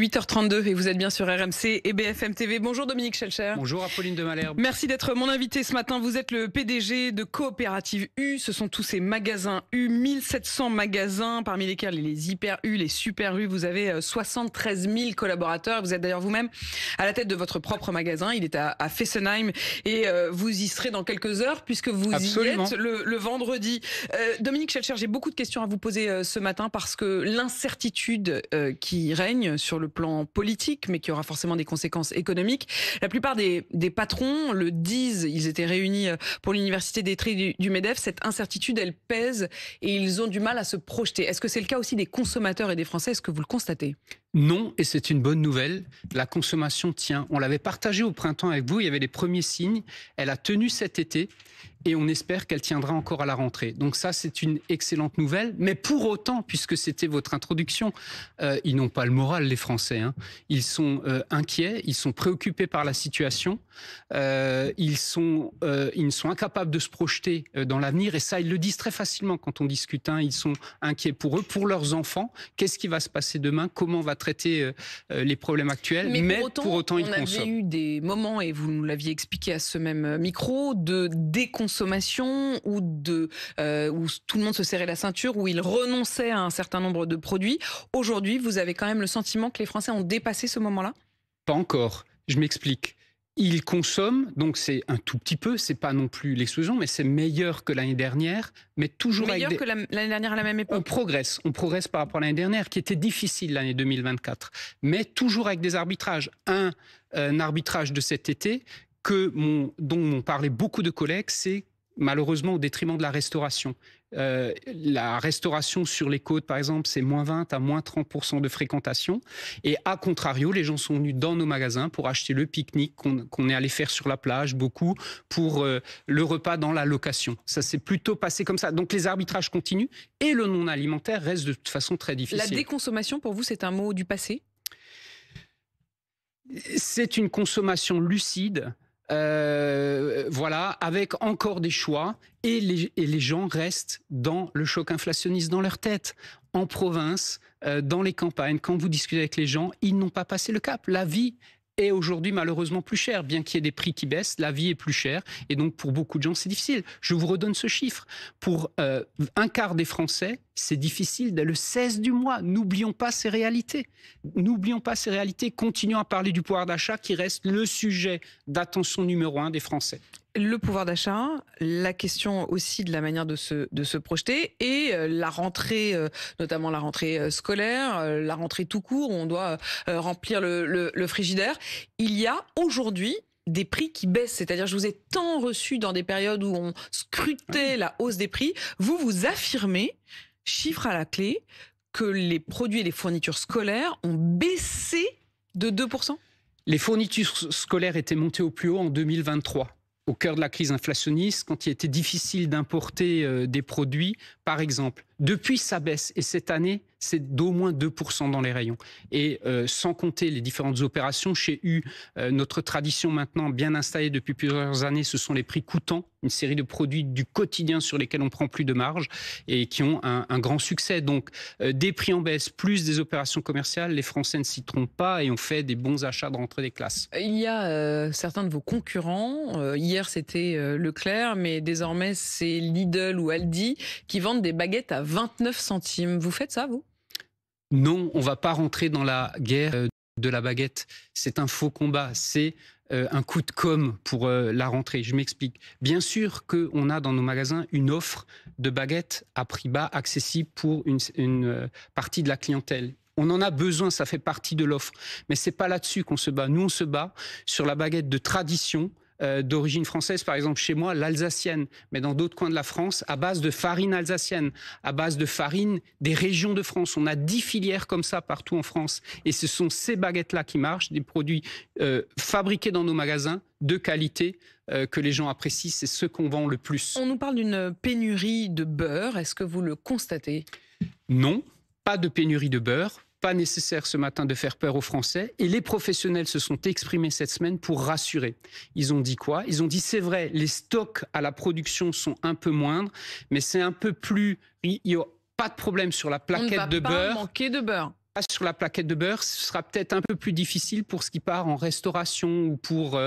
8h32 et vous êtes bien sur RMC et BFM TV. Bonjour Dominique Schelcher. Bonjour Apolline de Malherbe. Merci d'être mon invité ce matin. Vous êtes le PDG de Coopérative U. Ce sont tous ces magasins U, 1700 magasins, parmi lesquels les Hyper U, les Super U. Vous avez 73 000 collaborateurs. Vous êtes d'ailleurs vous-même à la tête de votre propre magasin. Il est à Fessenheim et vous y serez dans quelques heures puisque vous Absolument. y êtes le vendredi. Dominique Schelcher, j'ai beaucoup de questions à vous poser ce matin parce que l'incertitude qui règne sur le plan politique, mais qui aura forcément des conséquences économiques. La plupart des patrons le disent, ils étaient réunis pour l'université d'Étretat du MEDEF, cette incertitude, elle pèse et ils ont du mal à se projeter. Est-ce que c'est le cas aussi des consommateurs et des Français? Est-ce que vous le constatez? Non, et c'est une bonne nouvelle. La consommation tient. On l'avait partagé au printemps avec vous, il y avait les premiers signes. Elle a tenu cet été et on espère qu'elle tiendra encore à la rentrée. Donc ça, c'est une excellente nouvelle. Mais pour autant, puisque c'était votre introduction, ils n'ont pas le moral, les Français. Ils sont inquiets, ils sont préoccupés par la situation. Ils ne sont incapables de se projeter dans l'avenir. Et ça, ils le disent très facilement quand on discute. Ils sont inquiets pour eux, pour leurs enfants. Qu'est-ce qui va se passer demain? Comment on va traiter les problèmes actuels? Mais pour autant, ils consomment. On avait eu des moments, et vous nous l'aviez expliqué à ce même micro, de déconsommation où tout le monde se serrait la ceinture, où ils renonçaient à un certain nombre de produits. Aujourd'hui, vous avez quand même le sentiment que les Français ont dépassé ce moment-là? Pas encore. Je m'explique. Ils consomment, donc c'est un tout petit peu, c'est pas non plus l'explosion, mais c'est meilleur que l'année dernière, mais toujours meilleur avec que l'année dernière à la même époque. On progresse par rapport à l'année dernière, qui était difficile l'année 2024, mais toujours avec des arbitrages. Un arbitrage de cet été dont m'ont parlé beaucoup de collègues, c'est malheureusement au détriment de la restauration. La restauration sur les côtes, par exemple, c'est moins 20 à moins 30% de fréquentation. Et à contrario, les gens sont venus dans nos magasins pour acheter le pique-nique qu'on est allé faire sur la plage, beaucoup, pour le repas dans la location. Ça s'est plutôt passé comme ça. Donc les arbitrages continuent et le non-alimentaire reste de toute façon très difficile. La déconsommation, pour vous, c'est un mot du passé? C'est une consommation lucide. Voilà, avec encore des choix, et les gens restent dans le choc inflationniste dans leur tête. En province, dans les campagnes, quand vous discutez avec les gens, ils n'ont pas passé le cap. La vie est aujourd'hui malheureusement plus chère. Bien qu'il y ait des prix qui baissent, la vie est plus chère. Et donc, pour beaucoup de gens, c'est difficile. Je vous redonne ce chiffre. Pour un quart des Français, c'est difficile dès le 16 du mois. N'oublions pas ces réalités. N'oublions pas ces réalités. Continuons à parler du pouvoir d'achat qui reste le sujet d'attention numéro 1 des Français. Le pouvoir d'achat, la question aussi de la manière de se projeter et la rentrée, notamment la rentrée scolaire, la rentrée tout court où on doit remplir le frigidaire. Il y a aujourd'hui des prix qui baissent, c'est-à-dire je vous ai tant reçu dans des périodes où on scrutait la hausse des prix. Vous affirmez, chiffre à la clé, que les produits et les fournitures scolaires ont baissé de 2%? Les fournitures scolaires étaient montées au plus haut en 2023. Au cœur de la crise inflationniste, quand il était difficile d'importer des produits, par exemple. Depuis, ça baisse. Et cette année, c'est d'au moins 2% dans les rayons. Et sans compter les différentes opérations, chez U, notre tradition maintenant bien installée depuis plusieurs années, ce sont les prix coûtants, une série de produits du quotidien sur lesquels on ne prend plus de marge et qui ont un grand succès. Donc, des prix en baisse, plus des opérations commerciales, les Français ne s'y trompent pas et ont fait des bons achats de rentrée des classes. Il y a certains de vos concurrents, hier c'était Leclerc, mais désormais c'est Lidl ou Aldi, qui vendent des baguettes à 29 centimes. Vous faites ça, vous? Non, on ne va pas rentrer dans la guerre de la baguette. C'est un faux combat. C'est un coup de com' pour la rentrée. Je m'explique. Bien sûr qu'on a dans nos magasins une offre de baguettes à prix bas, accessible pour une partie de la clientèle. On en a besoin, ça fait partie de l'offre. Mais ce n'est pas là-dessus qu'on se bat. Nous, on se bat sur la baguette de tradition, d'origine française, par exemple chez moi, l'alsacienne, mais dans d'autres coins de la France, à base de farine alsacienne, à base de farine des régions de France. On a 10 filières comme ça partout en France. Et ce sont ces baguettes-là qui marchent, des produits fabriqués dans nos magasins, de qualité, que les gens apprécient. C'est ce qu'on vend le plus. On nous parle d'une pénurie de beurre. Est-ce que vous le constatez? Non, pas de pénurie de beurre. Pas nécessaire ce matin de faire peur aux Français. Et les professionnels se sont exprimés cette semaine pour rassurer. Ils ont dit quoi? Ils ont dit, c'est vrai, les stocks à la production sont un peu moindres, mais c'est un peu plus... Il n'y a pas de problème sur la plaquette de beurre. On ne va pas manquer de beurre. sur la plaquette de beurre, ce sera peut-être un peu plus difficile pour ce qui part en restauration ou pour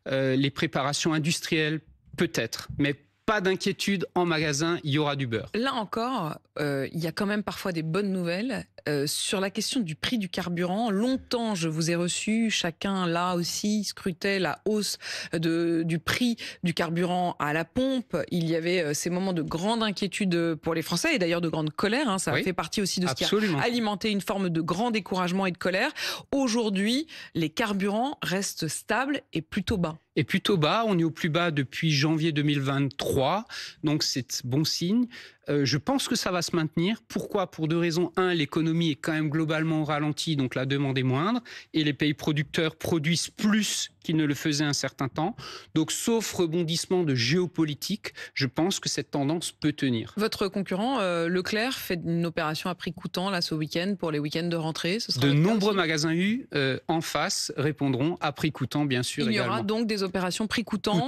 les préparations industrielles, peut-être. Mais pas d'inquiétude, en magasin, il y aura du beurre. Là encore, il y a quand même parfois des bonnes nouvelles. Sur la question du prix du carburant, longtemps je vous ai reçu, chacun là aussi scrutait la hausse du prix du carburant à la pompe. Il y avait ces moments de grande inquiétude pour les Français et d'ailleurs de grande colère. Ça Oui, fait partie aussi de ce absolument. qui a alimenté une forme de grand découragement et de colère. Aujourd'hui, les carburants restent stables et plutôt bas. Et plutôt bas, on est au plus bas depuis janvier 2023, donc c'est bon signe. Je pense que ça va se maintenir. Pourquoi? Pour deux raisons. Un, l'économie est quand même globalement ralentie, donc la demande est moindre, et les pays producteurs produisent plus qu'ils ne le faisaient un certain temps. Donc, sauf rebondissement de géopolitique, je pense que cette tendance peut tenir. Votre concurrent, Leclerc, fait une opération à prix coûtant là ce week-end pour les week-ends de rentrée. Ce sera De votre cas nombreux aussi magasins U en face répondront à prix coûtant, bien sûr, Il y également. aura donc des opérations prix coûtant.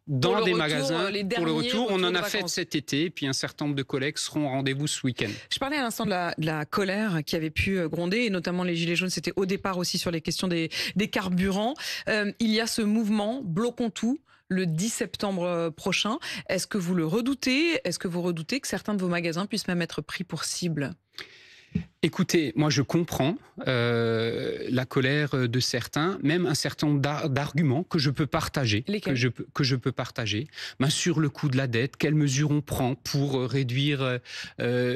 Dans des retour, magasins pour le retour. On en a fait vacances. cet été, et puis un certain nombre de collègues seront au rendez-vous ce week-end. Je parlais à l'instant de la colère qui avait pu gronder, et notamment les Gilets jaunes, c'était au départ aussi sur les questions des carburants. Il y a ce mouvement, bloquons tout, le 10 septembre prochain. Est-ce que vous le redoutez? Est-ce que vous redoutez que certains de vos magasins puissent même être pris pour cible? Écoutez, moi je comprends la colère de certains, même un certain nombre d'arguments que je peux partager. Lesquels? Que je peux partager. Ben, sur le coût de la dette, quelles mesures on prend pour réduire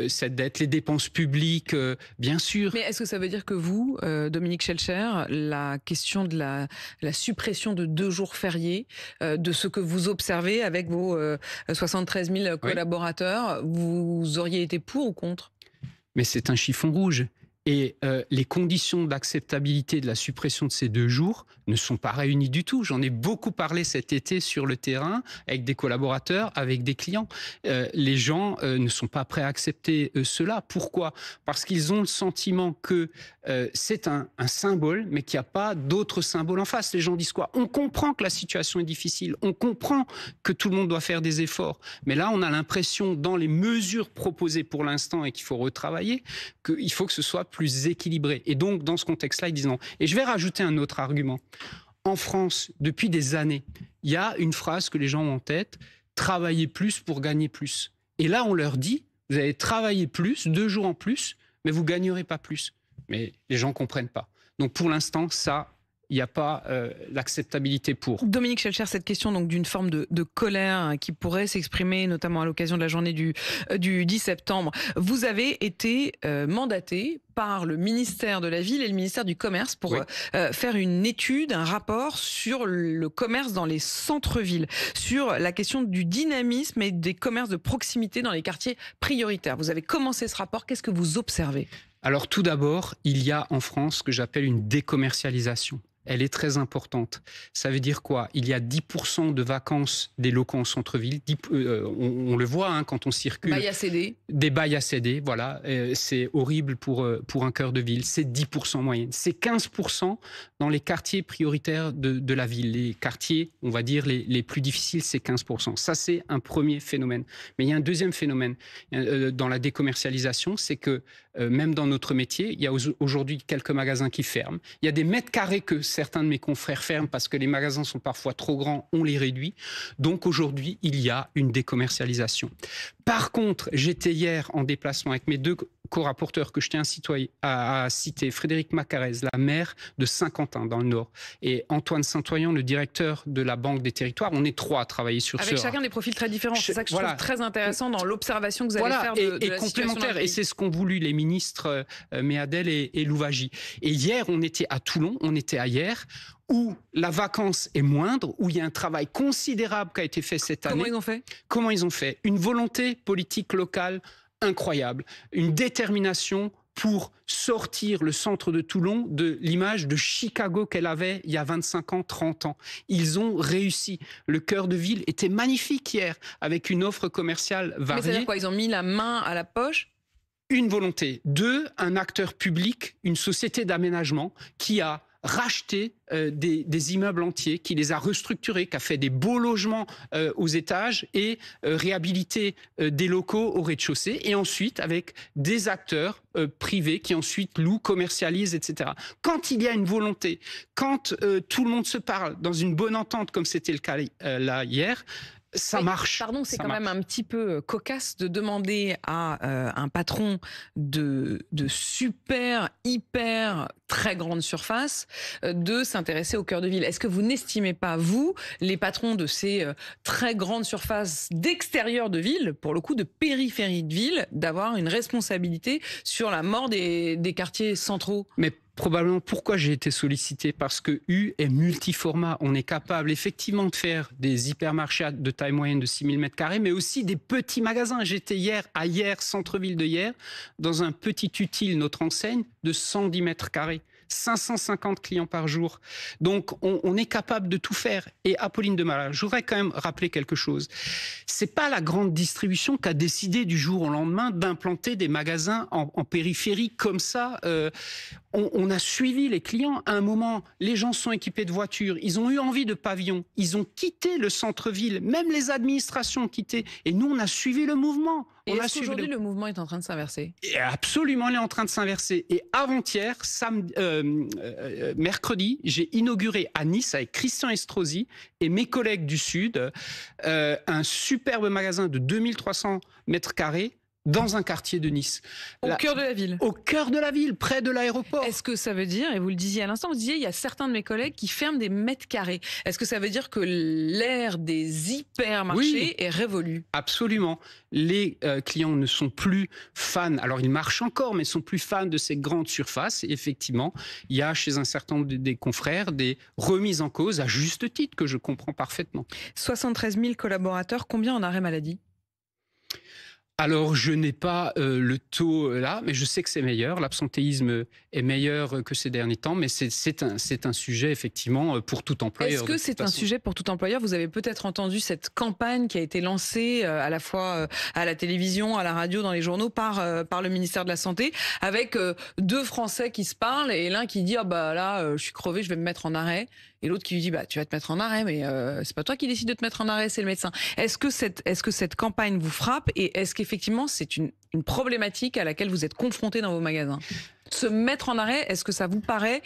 cette dette, les dépenses publiques, bien sûr. Mais est-ce que ça veut dire que vous, Dominique Schelcher, la question de la suppression de 2 jours fériés, de ce que vous observez avec vos 73 000 collaborateurs, vous auriez été pour ou contre? Mais c'est un chiffon rouge. Et les conditions d'acceptabilité de la suppression de ces 2 jours ne sont pas réunies du tout. J'en ai beaucoup parlé cet été sur le terrain, avec des collaborateurs, avec des clients. Les gens ne sont pas prêts à accepter cela. Pourquoi? Parce qu'ils ont le sentiment que c'est un symbole, mais qu'il n'y a pas d'autres symboles en face. Les gens disent quoi? On comprend que la situation est difficile, on comprend que tout le monde doit faire des efforts. Mais là, on a l'impression, dans les mesures proposées pour l'instant et qu'il faut retravailler, qu'il faut que ce soit plus équilibré. Et donc, dans ce contexte-là, ils disent non. Et je vais rajouter un autre argument. En France, depuis des années, il y a une phrase que les gens ont en tête, travailler plus pour gagner plus. Et là, on leur dit, vous allez travailler plus, 2 jours en plus, mais vous ne gagnerez pas plus. Mais les gens ne comprennent pas. Donc, pour l'instant, ça, il n'y a pas l'acceptabilité pour. Dominique Schelcher, cette question donc d'une forme de colère qui pourrait s'exprimer notamment à l'occasion de la journée du 10 septembre. Vous avez été mandaté par le ministère de la Ville et le ministère du Commerce pour faire une étude, un rapport sur le commerce dans les centres-villes, sur la question du dynamisme et des commerces de proximité dans les quartiers prioritaires. Vous avez commencé ce rapport, qu'est-ce que vous observez? Alors tout d'abord, il y a en France ce que j'appelle une décommercialisation. Elle est très importante. Ça veut dire quoi? Il y a 10% de vacances des locaux en centre-ville. On le voit quand on circule. Bail à céder. Des bails à céder, voilà. C'est horrible pour un cœur de ville. C'est 10% en moyenne. C'est 15% dans les quartiers prioritaires de la ville. Les quartiers, on va dire, les plus difficiles, c'est 15%. Ça, c'est un premier phénomène. Mais il y a un deuxième phénomène dans la décommercialisation, c'est que même dans notre métier, il y a aujourd'hui quelques magasins qui ferment. Il y a des mètres carrés que certains de mes confrères ferment parce que les magasins sont parfois trop grands, on les réduit. Donc aujourd'hui, il y a une décommercialisation. Par contre, j'étais hier en déplacement avec mes 2 co-rapporteurs que je tiens à citer, Frédéric Macarez, la maire de Saint-Quentin dans le Nord, et Antoine Saint-Oyen, le directeur de la Banque des Territoires. On est 3 à travailler sur ce. Avec chacun des profils très différents. C'est ça que je trouve très intéressant dans l'observation que vous allez faire de la complémentaire. Et c'est ce qu'ont voulu les ministres Méadel et Louwagie. Et hier, on était à Toulon, on était à Hyères, où la vacance est moindre, où il y a un travail considérable qui a été fait cette année. Comment ils ont fait? Une volonté politique locale incroyable, une détermination pour sortir le centre de Toulon de l'image de Chicago qu'elle avait il y a 25 ans, 30 ans. Ils ont réussi. Le cœur de ville était magnifique hier, avec une offre commerciale variée. Mais c'est-à-dire quoi? Ils ont mis la main à la poche? Une volonté. 2, un acteur public, une société d'aménagement qui a racheté des immeubles entiers, qui les a restructurés, qui a fait des beaux logements aux étages et réhabilité des locaux au rez-de-chaussée, et ensuite avec des acteurs privés qui ensuite louent, commercialisent, etc. Quand il y a une volonté, quand tout le monde se parle dans une bonne entente, comme c'était le cas là hier, ça marche. Pardon, c'est ça quand marche. même un petit peu cocasse de demander à un patron de super, hyper, très grande surface de s'intéresser au cœur de ville. Est-ce que vous n'estimez pas, vous, les patrons de ces très grandes surfaces d'extérieur de ville, pour le coup de périphérie de ville, d'avoir une responsabilité sur la mort des quartiers centraux? Mais probablement pourquoi j'ai été sollicité, parce que U est multiformat. On est capable effectivement de faire des hypermarchés de taille moyenne de 6000 m², mais aussi des petits magasins. J'étais hier à Hyères, centre-ville de Hyères, dans un petit utile, notre enseigne, de 110 m². 550 clients par jour. Donc, on est capable de tout faire. Et Apolline de Malherbe, je voudrais quand même rappeler quelque chose. C'est pas la grande distribution qui a décidé du jour au lendemain d'implanter des magasins en périphérie comme ça. On a suivi les clients. À un moment, les gens sont équipés de voitures. Ils ont eu envie de pavillons. Ils ont quitté le centre-ville. Même les administrations ont quitté. Et nous, on a suivi le mouvement. Et est-ce qu'aujourd'hui, le mouvement est en train de s'inverser? Absolument, il est en train de s'inverser. Et avant-hier, mercredi, j'ai inauguré à Nice avec Christian Estrosi et mes collègues du Sud un superbe magasin de 2300 m² dans un quartier de Nice. Au cœur de la ville. Au cœur de la ville, près de l'aéroport. Est-ce que ça veut dire, et vous le disiez à l'instant, vous disiez il y a certains de mes collègues qui ferment des mètres carrés. Est-ce que ça veut dire que l'ère des hypermarchés est révolue? Absolument. Les clients ne sont plus fans, alors ils marchent encore, mais sont plus fans de ces grandes surfaces. Et effectivement, il y a chez un certain nombre des confrères des remises en cause, à juste titre, que je comprends parfaitement. 73 000 collaborateurs, combien en arrêt maladie? Alors, je n'ai pas le taux là, mais je sais que c'est meilleur. L'absentéisme est meilleur que ces derniers temps, mais c'est un sujet, effectivement, pour tout employeur. Est-ce que c'est un sujet pour tout employeur? Vous avez peut-être entendu cette campagne qui a été lancée à la fois à la télévision, à la radio, dans les journaux, par le ministère de la Santé, avec deux Français qui se parlent, et l'un qui dit « Ah bah là, je suis crevé, je vais me mettre en arrêt ». Et l'autre qui lui dit bah tu vas te mettre en arrêt, mais c'est pas toi qui décide de te mettre en arrêt, c'est le médecin. Est-ce que cette campagne vous frappe, et est-ce qu'effectivement c'est une problématique à laquelle vous êtes confronté dans vos magasins? Se mettre en arrêt, est-ce que ça vous paraît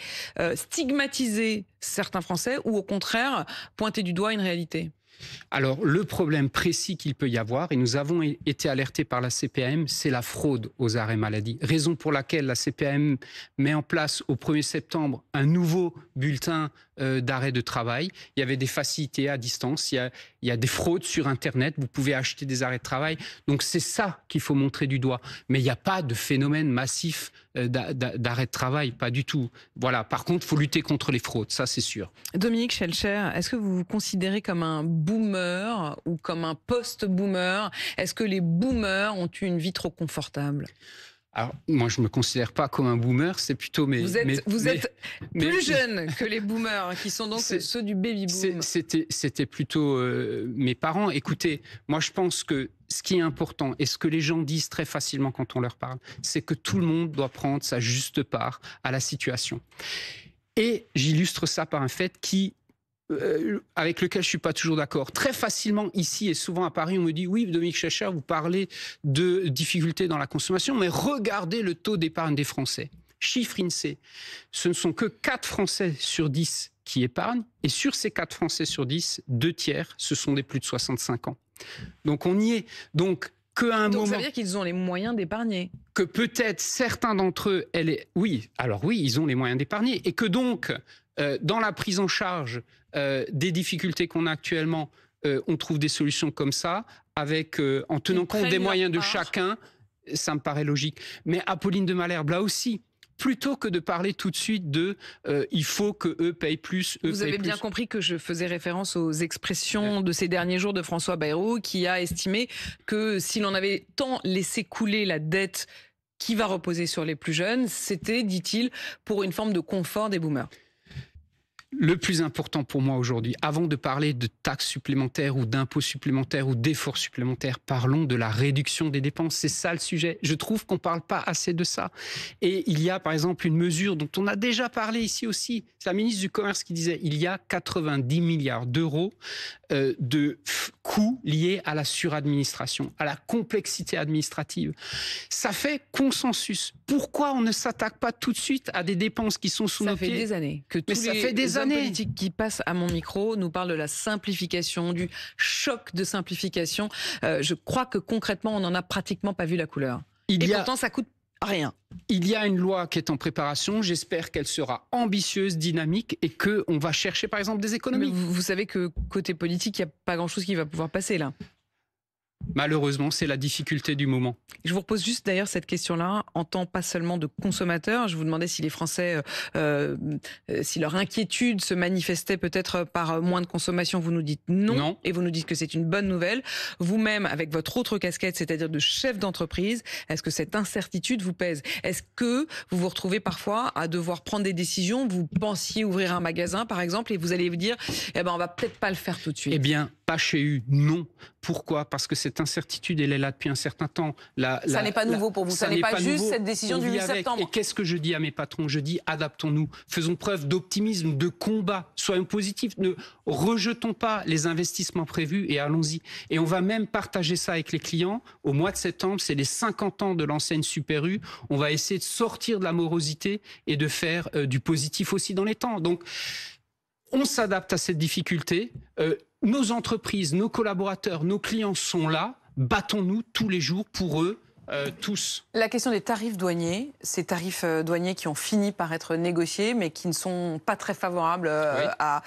stigmatiser certains Français, ou au contraire pointer du doigt une réalité? Alors, le problème précis qu'il peut y avoir, et nous avons été alertés par la CPAM, c'est la fraude aux arrêts maladie. Raison pour laquelle la CPAM met en place au 1er septembre un nouveau bulletin d'arrêt de travail. Il y avait des facilités à distance, il y a des fraudes sur Internet, vous pouvez acheter des arrêts de travail. Donc c'est ça qu'il faut montrer du doigt. Mais il n'y a pas de phénomène massif d'arrêt de travail, pas du tout. Voilà. Par contre, il faut lutter contre les fraudes, ça c'est sûr. Dominique Schelcher, est-ce que vous vous considérez comme un boomer ou comme un post-boomer? Est-ce que les boomers ont eu une vie trop confortable? Alors, moi, je ne me considère pas comme un boomer, c'est plutôt mes... Vous êtes plus jeune que les boomers, qui sont donc ceux du baby-boom. C'était plutôt mes parents. Écoutez, moi, je pense que ce qui est important, et ce que les gens disent très facilement quand on leur parle, c'est que tout le monde doit prendre sa juste part à la situation. Et j'illustre ça par un fait avec lequel je ne suis pas toujours d'accord. Très facilement, ici et souvent à Paris, on me dit « Oui, Dominique Schelcher, vous parlez de difficultés dans la consommation, mais regardez le taux d'épargne des Français. » Chiffre INSEE, ce ne sont que 4 Français sur 10 qui épargnent, et sur ces 4 Français sur 10, 2 tiers, ce sont des plus de 65 ans. Donc on y est. Donc ça veut dire qu'ils ont les moyens d'épargner. Que peut-être certains d'entre eux, oui, ils ont les moyens d'épargner, et que donc, dans la prise en charge des difficultés qu'on a actuellement, on trouve des solutions comme ça, en tenant compte des moyens de chacun, ça me paraît logique. Mais Apolline de Malherbe, là aussi, plutôt que de parler tout de suite il faut qu'eux payent plus, Vous avez bien compris que je faisais référence aux expressions de ces derniers jours de François Bayrou, qui a estimé que si l'on avait tant laissé couler la dette qui va reposer sur les plus jeunes, c'était, dit-il, pour une forme de confort des boomers. Le plus important pour moi aujourd'hui, avant de parler de taxes supplémentaires ou d'impôts supplémentaires ou d'efforts supplémentaires, parlons de la réduction des dépenses. C'est ça le sujet. Je trouve qu'on ne parle pas assez de ça. Et il y a par exemple une mesure dont on a déjà parlé ici aussi. C'est la ministre du Commerce qui disait il y a 90 milliards d'euros de coûts liés à la suradministration, à la complexité administrative. Ça fait consensus. Pourquoi on ne s'attaque pas tout de suite à des dépenses qui sont sous nos pieds ? Ça fait des années que tous les hommes politiques qui passent à mon micro nous parlent de la simplification, du choc de simplification. Je crois que concrètement, on n'en a pratiquement pas vu la couleur. Pourtant, ça coûte rien. Il y a une loi qui est en préparation. J'espère qu'elle sera ambitieuse, dynamique et qu'on va chercher, par exemple, des économies. Mais vous savez que côté politique, il n'y a pas grand-chose qui va pouvoir passer là. Malheureusement, c'est la difficulté du moment. Je vous repose juste d'ailleurs cette question-là en tant pas seulement de consommateurs. Je vous demandais si les Français, si leur inquiétude se manifestait peut-être par moins de consommation. Vous nous dites non. Et vous nous dites que c'est une bonne nouvelle. Vous-même, avec votre autre casquette, c'est-à-dire de chef d'entreprise, est-ce que cette incertitude vous pèse? Est-ce que vous vous retrouvez parfois à devoir prendre des décisions? Vous pensiez ouvrir un magasin, par exemple, et vous allez vous dire, eh ben, on va peut-être pas le faire tout de suite. Eh bien, pas chez U, non. Pourquoi? Parce que cette incertitude, elle est là depuis un certain temps. Ça n'est pas nouveau pour vous, ça n'est pas juste cette décision du 8 septembre. Et qu'est-ce que je dis à mes patrons? Je dis adaptons-nous, faisons preuve d'optimisme, de combat, soyons positifs, ne rejetons pas les investissements prévus et allons-y. Et on va même partager ça avec les clients. Au mois de septembre, c'est les 50 ans de l'enseigne Super U. On va essayer de sortir de la morosité et de faire du positif aussi dans les temps. Donc, on s'adapte à cette difficulté. Nos entreprises, nos collaborateurs, nos clients sont là. Battons-nous tous les jours pour eux, tous. La question des tarifs douaniers, ces tarifs douaniers qui ont fini par être négociés, mais qui ne sont pas très favorables à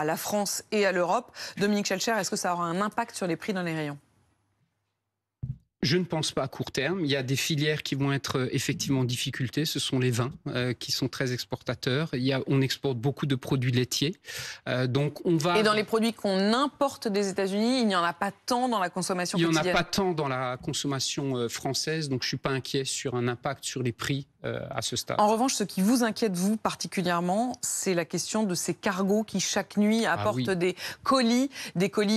la France et à l'Europe. Dominique Schelcher, est-ce que ça aura un impact sur les prix dans les rayons ? Je ne pense pas à court terme. Il y a des filières qui vont être effectivement en difficulté. Ce sont les vins qui sont très exportateurs. On exporte beaucoup de produits laitiers. Donc on va... Et dans les produits qu'on importe des États-Unis, il n'y en a pas tant dans la consommation quotidienne. Il n'y en a pas tant dans la consommation française. Donc je ne suis pas inquiet sur un impact sur les prix à ce stade. En revanche, ce qui vous inquiète, vous, particulièrement, c'est la question de ces cargos qui, chaque nuit, apportent des colis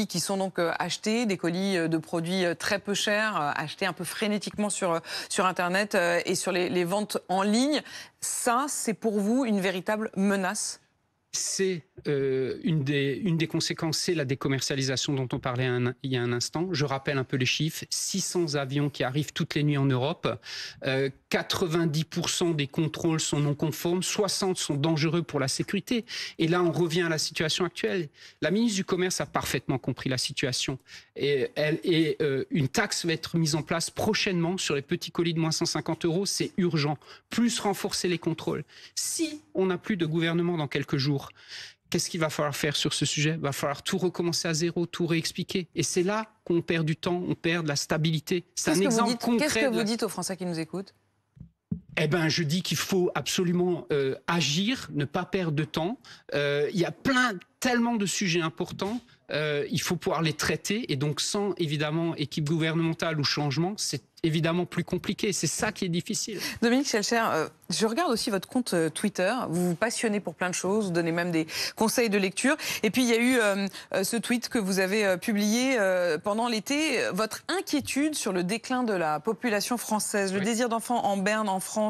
qui sont donc achetés, des colis de produits très peu chers, achetés un peu frénétiquement sur Internet et sur les ventes en ligne. Ça, c'est pour vous une véritable menace ? C'est une des conséquences, c'est la décommercialisation dont on parlait il y a un instant. Je rappelle un peu les chiffres. 600 avions qui arrivent toutes les nuits en Europe. 90% des contrôles sont non conformes. 60 sont dangereux pour la sécurité. Et là, on revient à la situation actuelle. La ministre du Commerce a parfaitement compris la situation. Et une taxe va être mise en place prochainement sur les petits colis de moins 150 €. C'est urgent. Plus renforcer les contrôles. Si on n'a plus de gouvernement dans quelques jours, qu'est-ce qu'il va falloir faire sur ce sujet? Il va falloir tout recommencer à zéro, tout réexpliquer. Et c'est là qu'on perd du temps, on perd de la stabilité. C'est un exemple concret. Qu'est-ce que vous dites aux Français qui nous écoutent? Eh ben, je dis qu'il faut absolument agir, ne pas perdre de temps. Il y a tellement de sujets importants. Il faut pouvoir les traiter. Et donc, sans, évidemment, équipe gouvernementale ou changement, c'est évidemment plus compliqué. C'est ça qui est difficile. Dominique Schelcher, je regarde aussi votre compte Twitter. Vous vous passionnez pour plein de choses. Vous donnez même des conseils de lecture. Et puis, il y a eu ce tweet que vous avez publié pendant l'été. Votre inquiétude sur le déclin de la population française. Le désir d'enfant en berne en France.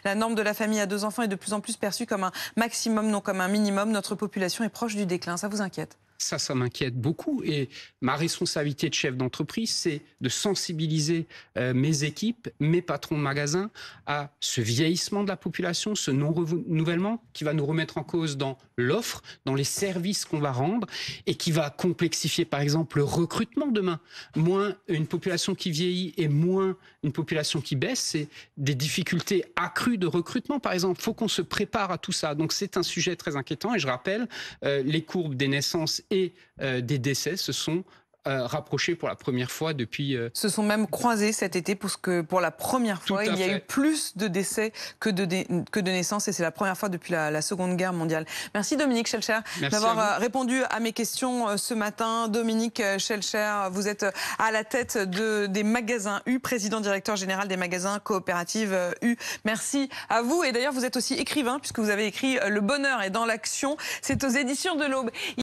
La norme de la famille à 2 enfants est de plus en plus perçue comme un maximum, non comme un minimum. Notre population est proche du déclin. Ça vous inquiète ? Ça m'inquiète beaucoup. Et ma responsabilité de chef d'entreprise, c'est de sensibiliser mes équipes, mes patrons de magasins à ce vieillissement de la population, ce non-renouvellement qui va nous remettre en cause dans l'offre, dans les services qu'on va rendre et qui va complexifier, par exemple, le recrutement demain. Moins une population qui vieillit et moins une population qui baisse, c'est des difficultés accrues de recrutement, par exemple. Il faut qu'on se prépare à tout ça. Donc, c'est un sujet très inquiétant. Et je rappelle, les courbes des naissances et des décès se sont rapprochés pour la première fois depuis... Se sont même croisés cet été parce que pour la première fois, il y a eu plus de décès que de naissances et c'est la première fois depuis la Seconde Guerre mondiale. Merci Dominique Schelcher d'avoir répondu à mes questions ce matin. Dominique Schelcher, vous êtes à la tête des magasins U, président directeur général des magasins coopératives U. Merci à vous et d'ailleurs vous êtes aussi écrivain puisque vous avez écrit Le bonheur est dans l'action. C'est aux éditions de l'Aube.